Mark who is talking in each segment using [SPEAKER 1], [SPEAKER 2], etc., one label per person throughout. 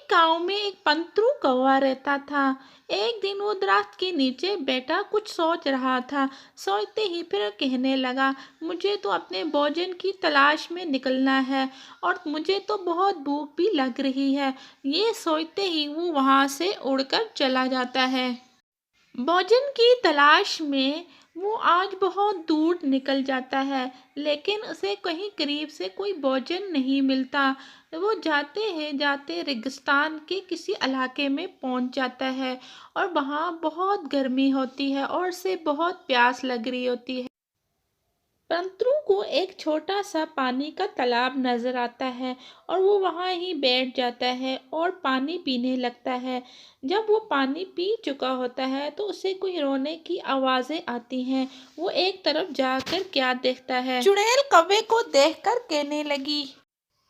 [SPEAKER 1] एक गांव में एक पंतरू कौवा रहता था। एक दिन वो दरख्त के नीचे बैठा कुछ सोच रहा था। सोचते ही फिर कहने लगा, मुझे तो अपने भोजन की तलाश में निकलना है और मुझे तो बहुत भूख भी लग रही है। ये सोचते ही वो वहां से उड़कर चला जाता है। भोजन की तलाश में वो आज बहुत दूर निकल जाता है, लेकिन उसे कहीं करीब से कोई भोजन नहीं मिलता। वो जाते हैं जाते रेगिस्तान के किसी इलाके में पहुंच जाता है और वहाँ बहुत गर्मी होती है और उसे बहुत प्यास लग रही होती है। पंतरू को एक छोटा सा पानी का तालाब नजर आता है और वो वहाँ ही बैठ जाता है और पानी पीने लगता है। जब वो पानी पी चुका होता है तो उसे कोई रोने की आवाजें आती हैं। वो एक तरफ जाकर क्या देखता है, चुड़ैल कौवे को देखकर कहने लगी,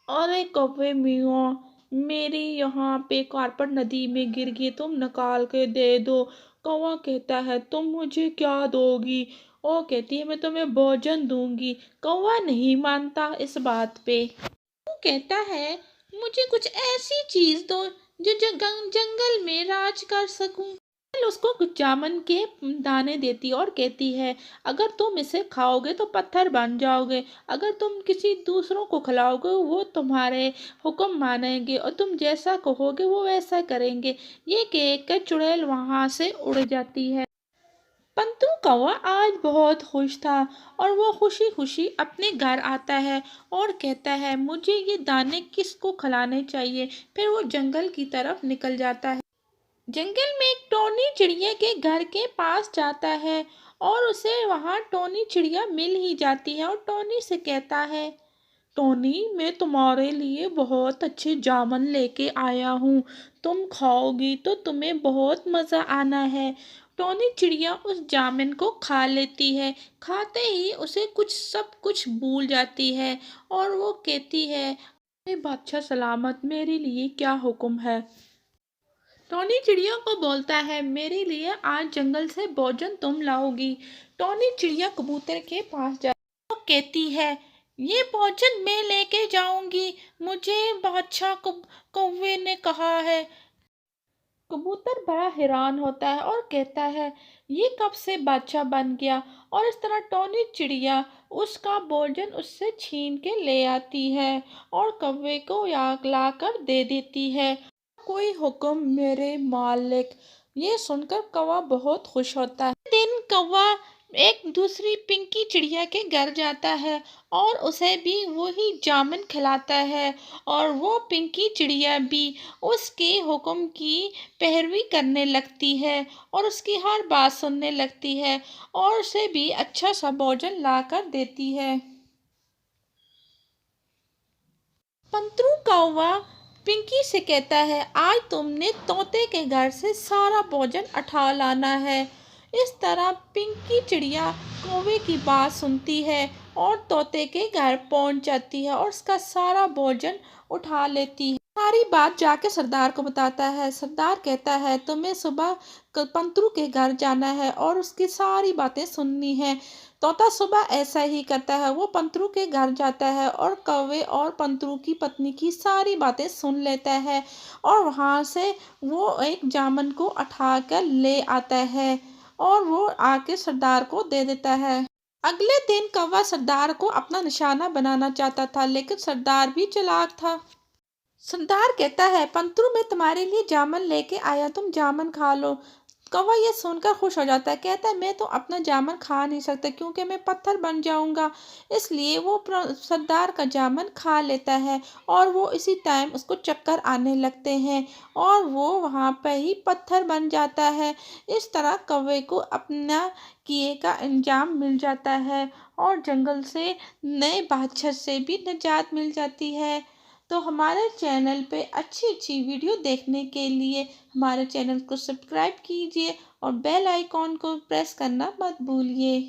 [SPEAKER 1] अरे कौवे मियाँ, मेरी यहाँ पे कारपट नदी में गिर गई, तुम निकाल के दे दो। कौवा कहता है, तुम मुझे क्या दोगी? वो कहती है, मैं तुम्हें भोजन दूंगी। कौवा नहीं मानता इस बात पे। वो कहता है, मुझे कुछ ऐसी चीज दो जो जंगल में राज कर सकूं। चुड़ैल उसको कुछ जामुन के दाने देती और कहती है, अगर तुम इसे खाओगे तो पत्थर बन जाओगे, अगर तुम किसी दूसरों को खिलाओगे वो तुम्हारे हुक्म मानेंगे और तुम जैसा कहोगे वो वैसा करेंगे। ये कहकर चुड़ैल वहां से उड़ जाती है। पंतु कौवा आज बहुत खुश था और वो खुशी खुशी अपने घर आता है और कहता है, मुझे ये दाने किसको खिलाने चाहिए। फिर वो जंगल की तरफ निकल जाता है। जंगल में एक टोनी चिड़िया के घर के पास जाता है और उसे वहाँ टोनी चिड़िया मिल ही जाती है और टोनी से कहता है, टोनी, मैं तुम्हारे लिए बहुत अच्छे जामुन लेके आया हूँ, तुम खाओगी तो तुम्हें बहुत मज़ा आना है। टोनी चिड़िया उस जामुन को खा लेती है। खाते ही उसे सब कुछ भूल जाती है और वो कहती है, अरे बादशाह सलामत, मेरे लिए क्या हुक्म है? टोनी चिड़िया को बोलता है, मेरे लिए आज जंगल से भोजन तुम लाओगी। टोनी चिड़िया कबूतर के पास जाती है, वो कहती है, ये भोजन मैं लेके जाऊंगी, मुझे बादशाह कौवे ने कहा है। कबूतर बड़ा हैरान होता है और कहता है, ये कब से बादशाह बन गया? और इस तरह टोनी चिड़िया उसका भोजन उससे छीन के ले आती है और कौवे को आग लाकर दे देती है। कोई हुक्म मेरे मालिक। ये सुनकर कौवा बहुत खुश होता है। दिन कौवा एक दूसरी पिंकी चिड़िया के घर जाता है और उसे भी वही जामुन खिलाता है और वो पिंकी चिड़िया भी उसके हुक्म की पैरवी करने लगती है और उसकी हर बात सुनने लगती है और उसे भी अच्छा सा भोजन लाकर देती है। पंतरू कौवा पिंकी से कहता है, आज तुमने तोते के घर से सारा भोजन उठा लाना है। इस तरह पिंकी चिड़िया कौवे की बात सुनती है और तोते के घर पहुंच जाती है और उसका सारा भोजन उठा लेती है। सारी बात जाके सरदार को बताता है। सरदार कहता है, तुम्हें सुबह पंतरू के घर जाना है और उसकी सारी बातें सुननी है। तोता सुबह ऐसा ही करता है, वो पंतरू के घर जाता है और कौवे और पंतरू की पत्नी की सारी बातें सुन लेता है और वहाँ से वो एक जामुन को उठा कर ले आता है और वो आके सरदार को दे देता है। अगले दिन कौवा सरदार को अपना निशाना बनाना चाहता था, लेकिन सरदार भी चालाक था। सरदार कहता है, पंतरू, मैं तुम्हारे लिए जामुन लेके आया, तुम जामुन खा लो। कौवा ये सुनकर खुश हो जाता है, कहता है, मैं तो अपना जामुन खा नहीं सकता क्योंकि मैं पत्थर बन जाऊंगा। इसलिए वो सरदार का जामुन खा लेता है और वो इसी टाइम उसको चक्कर आने लगते हैं और वो वहाँ पे ही पत्थर बन जाता है। इस तरह कौवे को अपना किए का अंजाम मिल जाता है और जंगल से नए बादशाह से भी निजात मिल जाती है। तो हमारे चैनल पे अच्छी अच्छी वीडियो देखने के लिए हमारे चैनल को सब्सक्राइब कीजिए और बेल आइकॉन को प्रेस करना मत भूलिए।